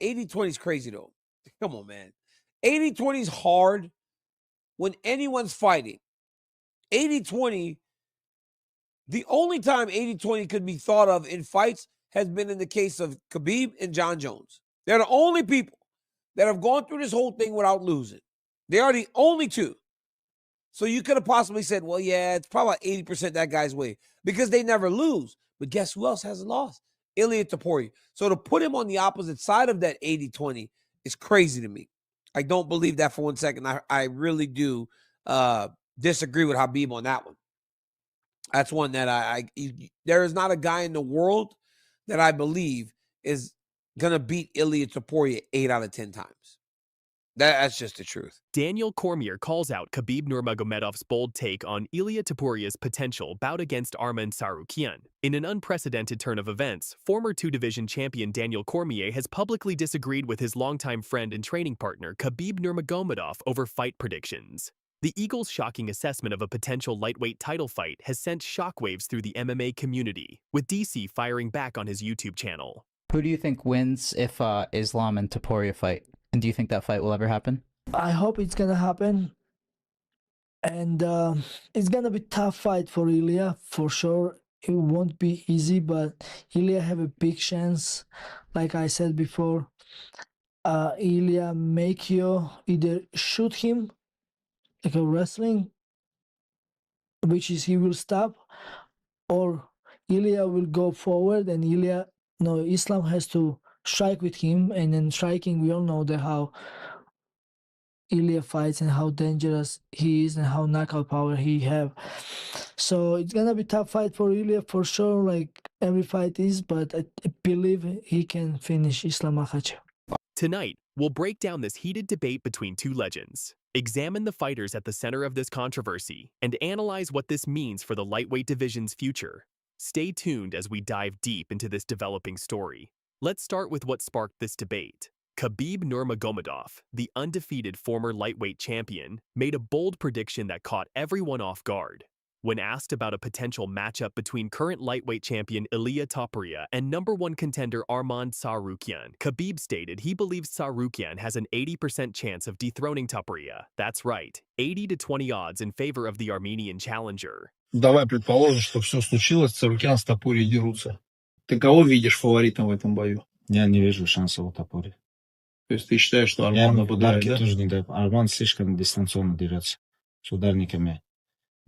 80-20 is crazy, though. Come on, man. 80-20 is hard when anyone's fighting. 80-20, the only time 80-20 could be thought of in fights has been in the case of Khabib and John Jones. They're the only people that have gone through this whole thing without losing. They are the only two. So you could have possibly said, well, yeah, it's probably 80% that guy's way because they never lose. But guess who else hasn't lost? Ilia Topuria. So to put him on the opposite side of that 80-20 is crazy to me. I don't believe that for 1 second. I really do disagree with Khabib on that one. That's one that there is not a guy in the world that I believe is going to beat Ilia Topuria 8 out of 10 times. That's just the truth. Daniel Cormier calls out Khabib Nurmagomedov's bold take on Ilia Topuria's potential bout against Arman Tsarukyan. In an unprecedented turn of events, former two-division champion Daniel Cormier has publicly disagreed with his longtime friend and training partner Khabib Nurmagomedov over fight predictions. The Eagles' shocking assessment of a potential lightweight title fight has sent shockwaves through the MMA community, with DC firing back on his YouTube channel. Who do you think wins if Islam and Topuria fight? And do you think that fight will ever happen? I hope it's gonna happen. And it's gonna be a tough fight for Ilia, for sure. It won't be easy, but Ilia have a big chance. Like I said before, Ilia make you either shoot him like a wrestling, which is he will stop, or Ilia will go forward and Islam has to strike with him, and then striking, we all know how Ilia fights and how dangerous he is and how knockout power he have. So it's gonna be a tough fight for Ilia for sure, like every fight is, but I believe he can finish Islam Makhachev. Tonight, we'll break down this heated debate between two legends, examine the fighters at the center of this controversy, and analyze what this means for the lightweight division's future. Stay tuned as we dive deep into this developing story. Let's start with what sparked this debate. Khabib Nurmagomedov, the undefeated former lightweight champion, made a bold prediction that caught everyone off guard. When asked about a potential matchup between current lightweight champion Ilia Topuria and #1 contender Arman Tsarukyan, Khabib stated he believes Tsarukyan has an 80% chance of dethroning Topuria. That's right, 80-20 odds in favor of the Armenian challenger. Давай предположим, что все случилось, Tsarukyan с Topuria дерутся. Ты кого видишь фаворитом в этом бою? Я не вижу шансов у Topuria. То есть ты считаешь, что Арман нападает, да? Тоже не дает. Арман слишком дистанционно дерется с ударниками.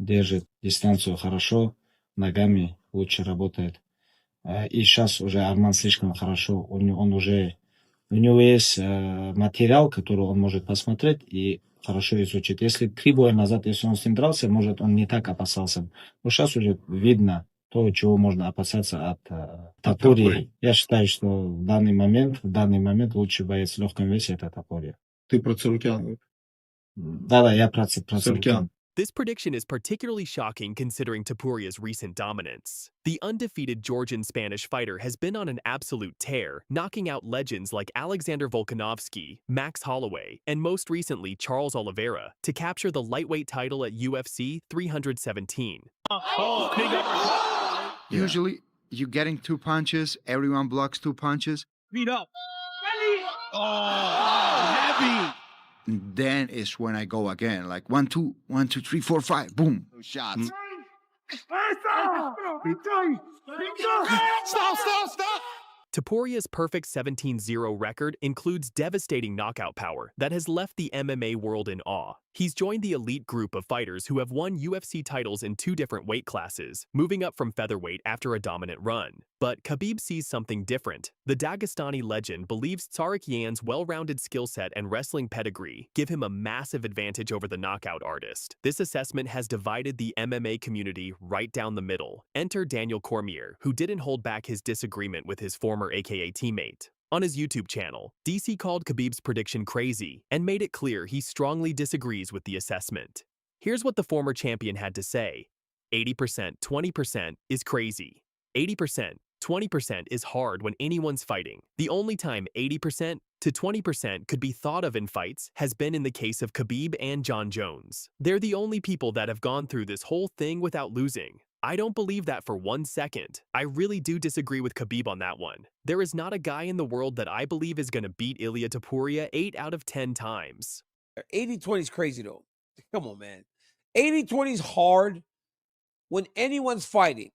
Держит дистанцию хорошо, ногами лучше работает. И сейчас уже Арман слишком хорошо. У него есть материал, который он может посмотреть и хорошо изучить. Если 3 боя назад, если он с ним дрался, может, он не так опасался. Но сейчас уже видно то, чего можно опасаться от Topuria. Я считаю, что в данный момент лучший боец в легком весе это Topuria. Ты про Tsarukyan? Да, я про Tsarukyan. This prediction is particularly shocking considering Topuria's recent dominance. The undefeated Georgian-Spanish fighter has been on an absolute tear, knocking out legends like Alexander Volkanovski, Max Holloway, and most recently Charles Oliveira to capture the lightweight title at UFC 317. Usually, you're getting 2 punches, everyone blocks 2 punches. Beat up. Heavy. Then is when I go again, like 1, 2, 1, 2, 3, 4, 5, boom. Shots. Stop. Topuria's perfect 17-0 record includes devastating knockout power that has left the MMA world in awe. He's joined the elite group of fighters who have won UFC titles in 2 different weight classes, moving up from featherweight after a dominant run. But Khabib sees something different. The Dagestani legend believes Tsarukyan's well-rounded skill set and wrestling pedigree give him a massive advantage over the knockout artist. This assessment has divided the MMA community right down the middle. Enter Daniel Cormier, who didn't hold back his disagreement with his former AKA teammate. On his YouTube channel, DC called Khabib's prediction crazy and made it clear he strongly disagrees with the assessment. Here's what the former champion had to say. 80%, 20% is crazy. 80%, 20% is hard when anyone's fighting. The only time 80% to 20% could be thought of in fights has been in the case of Khabib and John Jones. They're the only people that have gone through this whole thing without losing. I don't believe that for 1 second. I really do disagree with Khabib on that one. There is not a guy in the world that I believe is going to beat Ilia Topuria 8 out of 10 times. 80-20 is crazy, though. Come on, man. 80-20 is hard when anyone's fighting.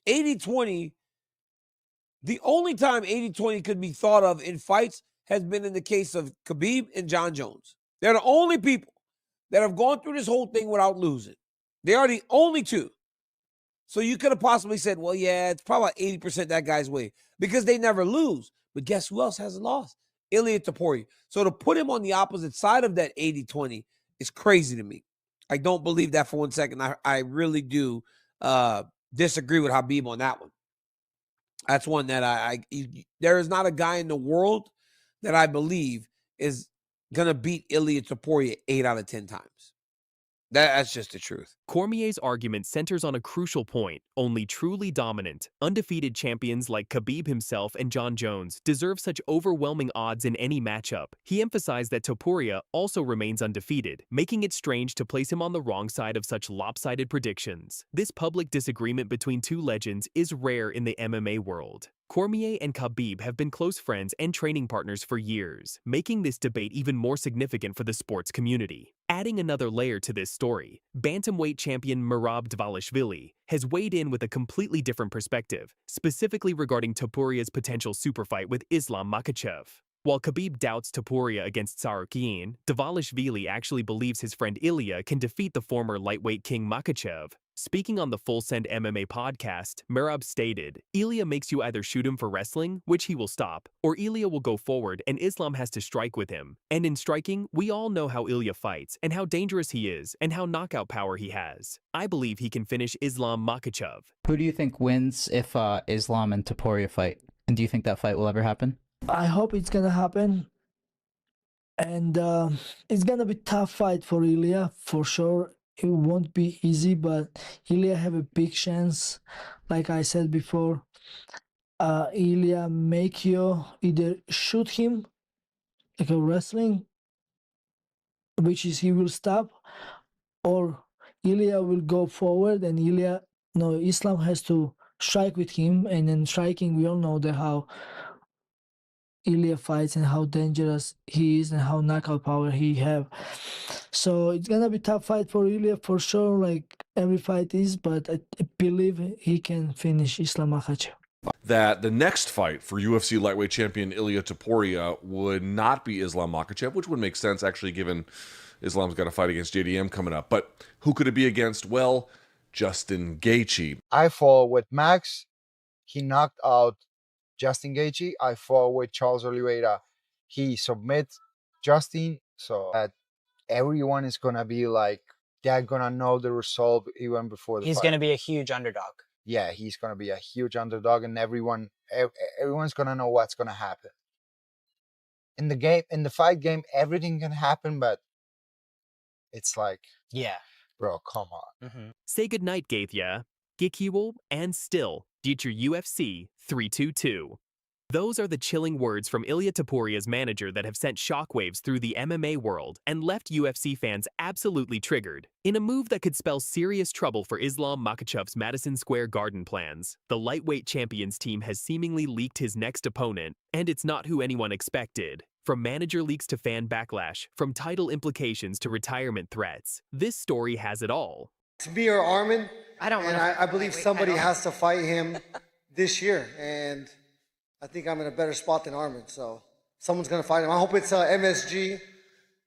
80-20, the only time 80-20 could be thought of in fights has been in the case of Khabib and John Jones. They're the only people that have gone through this whole thing without losing. They are the only two. So you could have possibly said, well, yeah, it's probably 80% that guy's way because they never lose. But guess who else hasn't lost? Ilia Topuria. So to put him on the opposite side of that 80-20 is crazy to me. I don't believe that for 1 second. I really do disagree with Khabib on that one. That's one that there is not a guy in the world that I believe is going to beat Ilia Topuria 8 out of 10 times. That's just the truth. Cormier's argument centers on a crucial point. Only truly dominant, undefeated champions like Khabib himself and John Jones deserve such overwhelming odds in any matchup. He emphasized that Topuria also remains undefeated, making it strange to place him on the wrong side of such lopsided predictions. This public disagreement between two legends is rare in the MMA world. Cormier and Khabib have been close friends and training partners for years, making this debate even more significant for the sports community. Adding another layer to this story, bantamweight champion Merab Dvalishvili has weighed in with a completely different perspective, specifically regarding Topuria's potential super fight with Islam Makhachev. While Khabib doubts Topuria against Tsarukyan, Dvalishvili actually believes his friend Ilia can defeat the former lightweight king Makhachev. Speaking on the Full Send MMA podcast, Merab stated, Ilia makes you either shoot him for wrestling, which he will stop, or Ilia will go forward and Islam has to strike with him. And in striking, we all know how Ilia fights, and how dangerous he is, and how knockout power he has. I believe he can finish Islam Makhachev. Who do you think wins if Islam and Topuria fight? And do you think that fight will ever happen? I hope it's gonna happen. And it's gonna be a tough fight for Ilia, for sure. It won't be easy, but Ilia have a big chance. Like I said before, Ilia make you either shoot him like a wrestling, which is he will stop, or Ilia will go forward and Islam has to strike with him, and then striking, we all know how Ilia fights and how dangerous he is and how knockout power he have. So it's gonna be a tough fight for Ilia for sure, like every fight is, but I believe he can finish Islam Makhachev. That the next fight for UFC lightweight champion Ilia Topuria would not be Islam Makhachev, which would make sense actually given Islam's got a fight against JDM coming up. But who could it be against? Well, Justin Gaethje. I fought with Max. He knocked out Justin Gaethje. I fought with Charles Oliveira. He submits Justin, so that everyone is gonna be like, they're gonna know the result even before the fight. He's gonna be a huge underdog. Yeah, he's gonna be a huge underdog, and everyone's gonna know what's gonna happen. In the fight game, everything can happen, but it's like, Yeah. bro, come on. Say goodnight, Gaethje. Gikiwo and still, future UFC 322. Those are the chilling words from Ilia Topuria's manager that have sent shockwaves through the MMA world and left UFC fans absolutely triggered. In a move that could spell serious trouble for Islam Makhachev's Madison Square Garden plans, the lightweight champions team has seemingly leaked his next opponent, and it's not who anyone expected. From manager leaks to fan backlash, from title implications to retirement threats, this story has it all. It's me or Arman. I believe somebody has to fight him this year, and I think I'm in a better spot than Arman, so someone's gonna fight him. I hope it's MSG,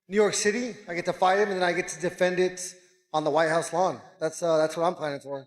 New York City. I get to fight him, and then I get to defend it on the White House lawn. That's what I'm planning for.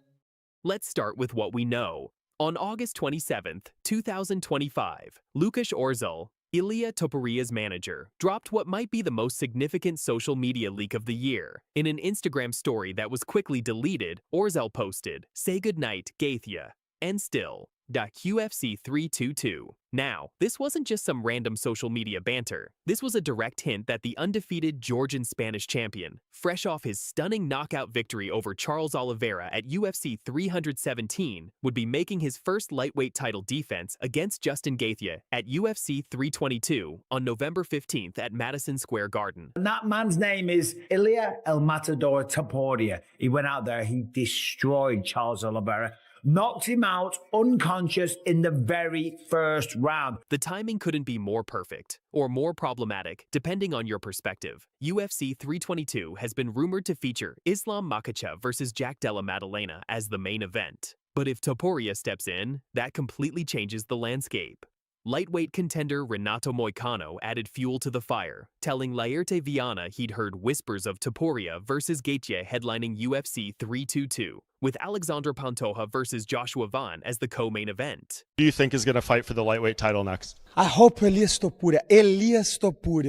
Let's start with what we know. On August 27th, 2025, Lukasz Orzel, Ilia Topuria's manager, dropped what might be the most significant social media leak of the year. In an Instagram story that was quickly deleted, Orzel posted, "Say goodnight, Gaethje." And still, UFC 322. Now, this wasn't just some random social media banter. This was a direct hint that the undefeated Georgian Spanish champion, fresh off his stunning knockout victory over Charles Oliveira at UFC 317, would be making his first lightweight title defense against Justin Gaethje at UFC 322 on November 15th at Madison Square Garden. And that man's name is Ilia El Matador Topuria. He went out there, he destroyed Charles Oliveira, knocked him out unconscious in the very first round. The timing couldn't be more perfect, or more problematic, depending on your perspective. UFC 322 has been rumored to feature Islam Makhachev versus Jack Della Maddalena as the main event. But if Topuria steps in, that completely changes the landscape. Lightweight contender Renato Moicano added fuel to the fire, telling Laerte Viana he'd heard whispers of Topuria versus Gaethje headlining UFC 322, with Alexandre Pantoja versus Joshua Vaughn as the co-main event. Who do you think is going to fight for the lightweight title next? I hope Elias Topuria,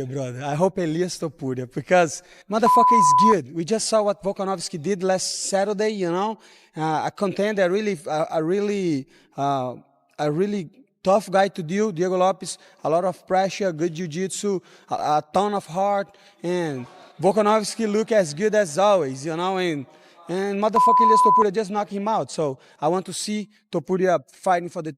brother. I hope Elias Topuria, because motherfucker is good. We just saw what Volkanovski did last Saturday, you know. A contender, a really tough guy to deal. Diego Lopes, a lot of pressure, good jiu-jitsu, a ton of heart, and Volkanovski look as good as always, you know, and motherfucking Elias Topuria just knocked him out. So I want to see Topuria fighting for the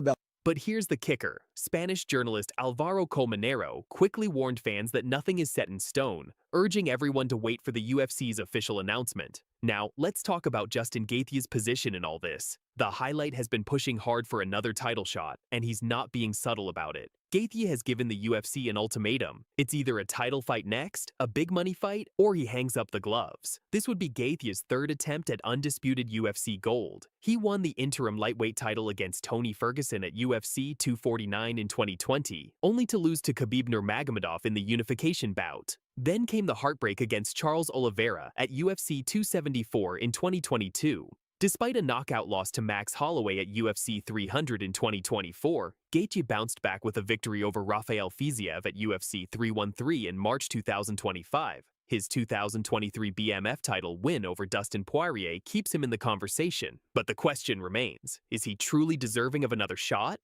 belt. But here's the kicker. Spanish journalist Alvaro Colmenero quickly warned fans that nothing is set in stone, urging everyone to wait for the UFC's official announcement. Now, let's talk about Justin Gaethje's position in all this. The highlight has been pushing hard for another title shot, and he's not being subtle about it. Gaethje has given the UFC an ultimatum. It's either a title fight next, a big money fight, or he hangs up the gloves. This would be Gaethje's third attempt at undisputed UFC gold. He won the interim lightweight title against Tony Ferguson at UFC 249 in 2020, only to lose to Khabib Nurmagomedov in the unification bout. Then came the heartbreak against Charles Oliveira at UFC 274 in 2022. Despite a knockout loss to Max Holloway at UFC 300 in 2024, Gaethje bounced back with a victory over Rafael Fiziev at UFC 313 in March 2025. His 2023 BMF title win over Dustin Poirier keeps him in the conversation. But the question remains, is he truly deserving of another shot?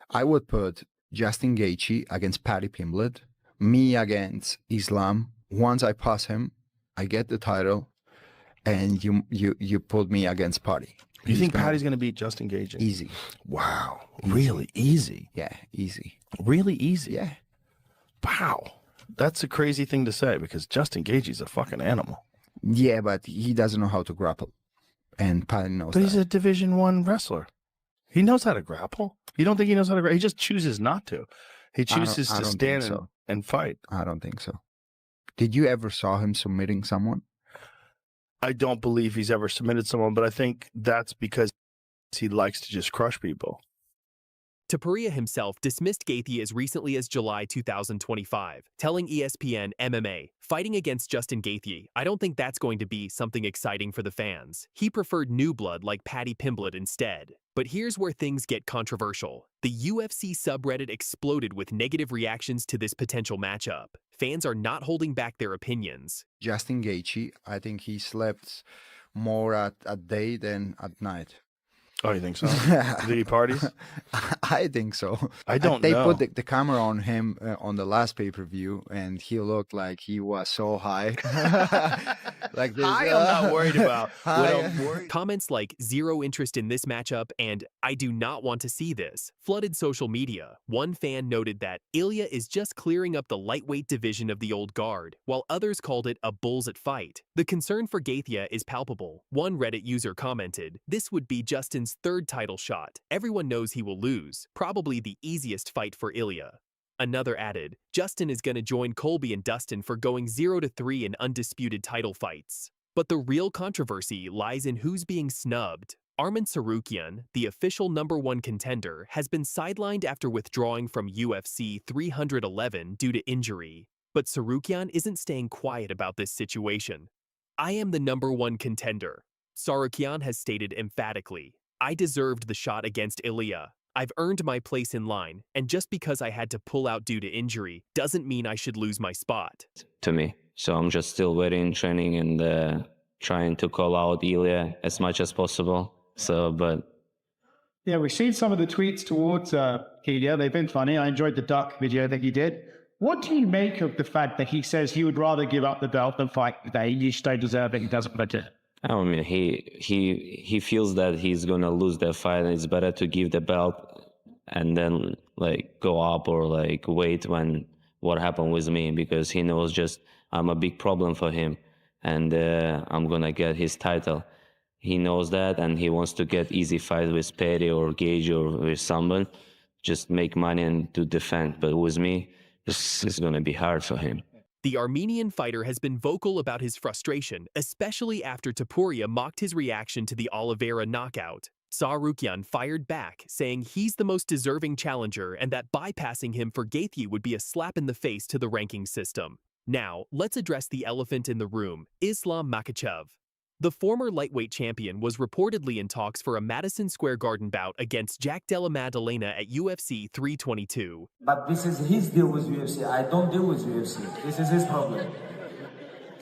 I would put Justin Gaethje against Paddy Pimblett, me against Islam. Once I pass him, I get the title, and you put me against Paddy. You think Paddy's going to beat Justin Gaethje? Easy. Wow. Easy. Really easy? Yeah, easy. Really easy? Yeah. Wow. That's a crazy thing to say because Justin Gaethje's a fucking animal. Yeah, but he doesn't know how to grapple, and Paddy knows But that. he's a Division I wrestler. He knows how to grapple. You don't think he knows how to grapple? He just chooses not to. He chooses to stand and fight. I don't think so. Did you ever saw him submitting someone? I don't believe he's ever submitted someone, but I think that's because he likes to just crush people. Topuria himself dismissed Gaethje as recently as July 2025, telling ESPN MMA, "Fighting against Justin Gaethje, I don't think that's going to be something exciting for the fans. He preferred new blood like Paddy Pimblett instead." But here's where things get controversial. The UFC subreddit exploded with negative reactions to this potential matchup. Fans are not holding back their opinions. Justin Gaethje, I think he slept more at day than at night. Oh, you think so? Did he parties? I think so. I don't know. They put the camera on him on the last pay-per-view, and he looked like he was so high. Like this, I'm not worried about. Comments like "zero interest in this matchup" and "I do not want to see this" flooded social media. One fan noted that Ilia is just clearing up the lightweight division of the old guard, while others called it a bulls at fight. The concern for Gaethje is palpable. One Reddit user commented, "This would be Justin's third title shot. Everyone knows he will lose. Probably the easiest fight for Ilia." Another added, "Justin is going to join Colby and Dustin for going 0-3 in undisputed title fights." But the real controversy lies in who's being snubbed. Arman Tsarukyan, the official #1 contender, has been sidelined after withdrawing from UFC 311 due to injury. But Tsarukyan isn't staying quiet about this situation. "I am the #1 contender," Tsarukyan has stated emphatically. "I deserved the shot against Ilia. I've earned my place in line, and just because I had to pull out due to injury doesn't mean I should lose my spot." To me. So I'm just still waiting, training, and trying to call out Ilia as much as possible. So, but Yeah, we've seen some of the tweets towards Ilia. They've been funny. I enjoyed the duck video that he did. What do you make of the fact that he says he would rather give up the belt than fight today? You just don't deserve it. He doesn't matter. I mean, he feels that he's gonna lose that fight, and it's better to give the belt and then like go up or like wait when what happened with me, because he knows just I'm a big problem for him, and I'm gonna get his title. He knows that, and he wants to get easy fights with Perry or Gage or with someone, just make money and to defend. But with me, it's gonna be hard for him. The Armenian fighter has been vocal about his frustration, especially after Topuria mocked his reaction to the Oliveira knockout. Tsarukyan fired back, saying he's the most deserving challenger and that bypassing him for Gaethje would be a slap in the face to the ranking system. Now, let's address the elephant in the room, Islam Makhachev. The former lightweight champion was reportedly in talks for a Madison Square Garden bout against Jack Della Maddalena at UFC 322. But this is his deal with UFC. I don't deal with UFC. This is his problem.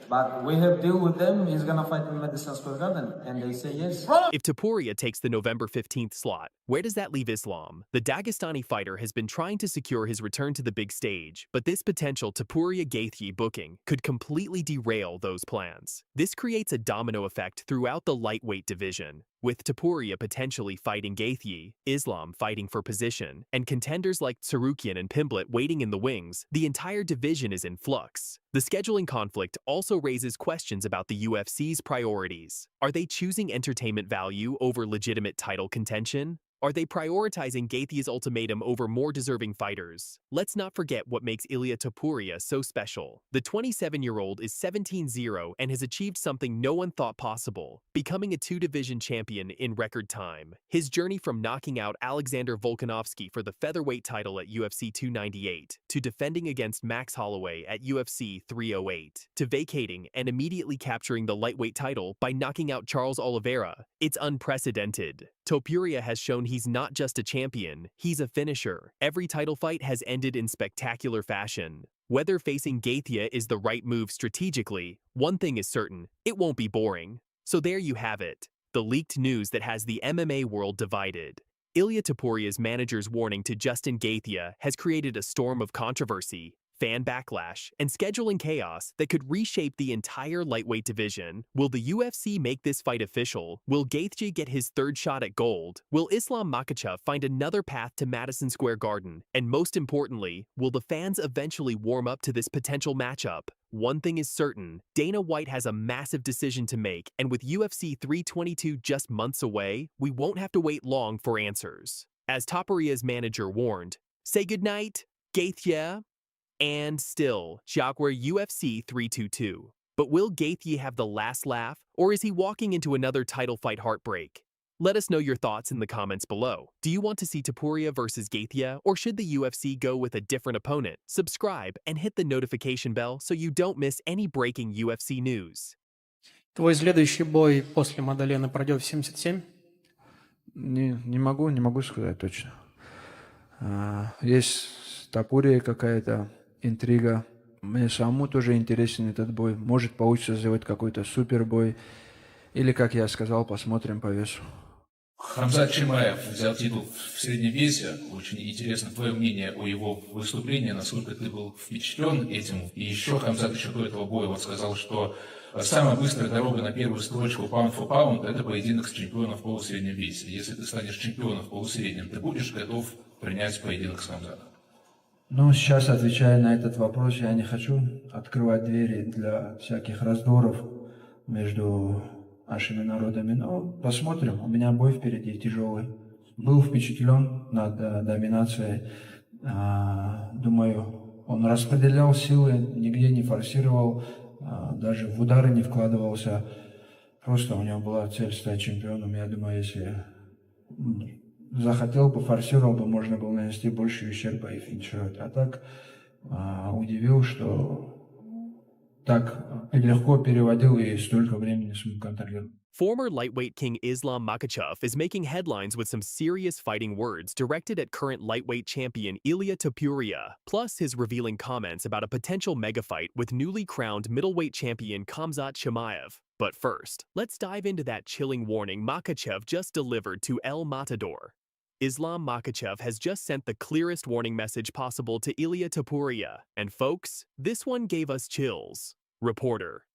But we have deal with them. He's gonna fight in Madison Square Garden, and they say yes. If Topuria takes the November 15th slot, where does that leave Islam? The Dagestani fighter has been trying to secure his return to the big stage, but this potential Topuria-Gaethje booking could completely derail those plans. This creates a domino effect throughout the lightweight division, with Topuria potentially fighting Gaethje, Islam fighting for position, and contenders like Tsarukyan and Pimblett waiting in the wings. The entire division is in flux. The scheduling conflict also raises questions about the UFC's priorities. Are they choosing entertainment value over legitimate title contention? Are they prioritizing Gaethje's ultimatum over more deserving fighters? Let's not forget what makes Ilia Topuria so special. The 27-year-old is 17-0 and has achieved something no one thought possible, becoming a two-division champion in record time. His journey from knocking out Alexander Volkanovski for the featherweight title at UFC 298, to defending against Max Holloway at UFC 308, to vacating and immediately capturing the lightweight title by knocking out Charles Oliveira, it's unprecedented. Topuria has shown he's not just a champion, he's a finisher. Every title fight has ended in spectacular fashion. Whether facing Gaethje is the right move strategically, one thing is certain, it won't be boring. So there you have it, the leaked news that has the MMA world divided. Ilia Topuria's manager's warning to Justin Gaethje has created a storm of controversy, fan backlash, and scheduling chaos that could reshape the entire lightweight division. Will the UFC make this fight official? Will Gaethje get his third shot at gold? Will Islam Makhachev find another path to Madison Square Garden? And most importantly, will the fans eventually warm up to this potential matchup? One thing is certain, Dana White has a massive decision to make, and with UFC 322 just months away, we won't have to wait long for answers. As Topuria's manager warned, say goodnight, Gaethje. And still, Jaguar UFC 322. But will Gaethje have the last laugh, or is he walking into another title fight heartbreak? Let us know your thoughts in the comments below. Do you want to see Topuria versus Gaethje, or should the UFC go with a different opponent? Subscribe and hit the notification bell so you don't miss any breaking UFC news. Твой следующий бой после Маддалены пройдет в 77? Не могу сказать точно. Есть с Топурией какая-то интрига. Мне самому тоже интересен этот бой. Может, получится сделать какой-то супербой. Или, как я сказал, посмотрим по весу. Хамзат Чимаев взял титул в среднем весе. Очень интересно твое мнение о его выступлении, насколько ты был впечатлен этим. И еще Хамзат еще до этого боя вот сказал, что самая быстрая дорога на первую строчку pound for pound – это поединок с чемпионом в полусреднем весе. Если ты станешь чемпионом в полусреднем, ты будешь готов принять поединок с Хамзатом? Ну, сейчас, отвечая на этот вопрос, я не хочу открывать двери для всяких раздоров между нашими народами. Но посмотрим. У меня бой впереди тяжелый. Был впечатлен над доминацией. Думаю, он распределял силы, нигде не форсировал, даже в удары не вкладывался. Просто у него была цель стать чемпионом. Я думаю, если захотел бы, форсировал бы, можно было нанести больше ущерба и финишировать. А так удивил, что так легко переводил и столько времени смог контролировать. Former lightweight king Islam Makhachev is making headlines with some serious fighting words directed at current lightweight champion Ilia Topuria, plus his revealing comments about a potential mega fight with newly crowned middleweight champion Khamzat Chimaev. But first, let's dive into that chilling warning Makhachev just delivered to El Matador. Islam Makhachev has just sent the clearest warning message possible to Ilia Topuria, and folks, this one gave us chills. Reporter: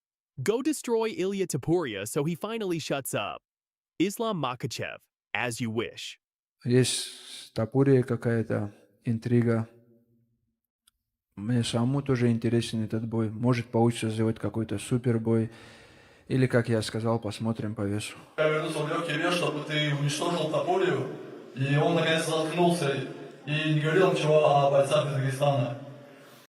go destroy Ilia Topuria so he finally shuts up. Islam Makhachev, as you wish. Есть с Топурией какая-то интрига. Мне самому тоже интересен этот бой. Может, получится сделать какой-то супербой. Или, как я сказал, посмотрим по весу. Я верну свой легкий вес, чтобы ты уничтожил Топурию, и он наконец заткнулся и не говорил ничего о бойцах из Дагестана.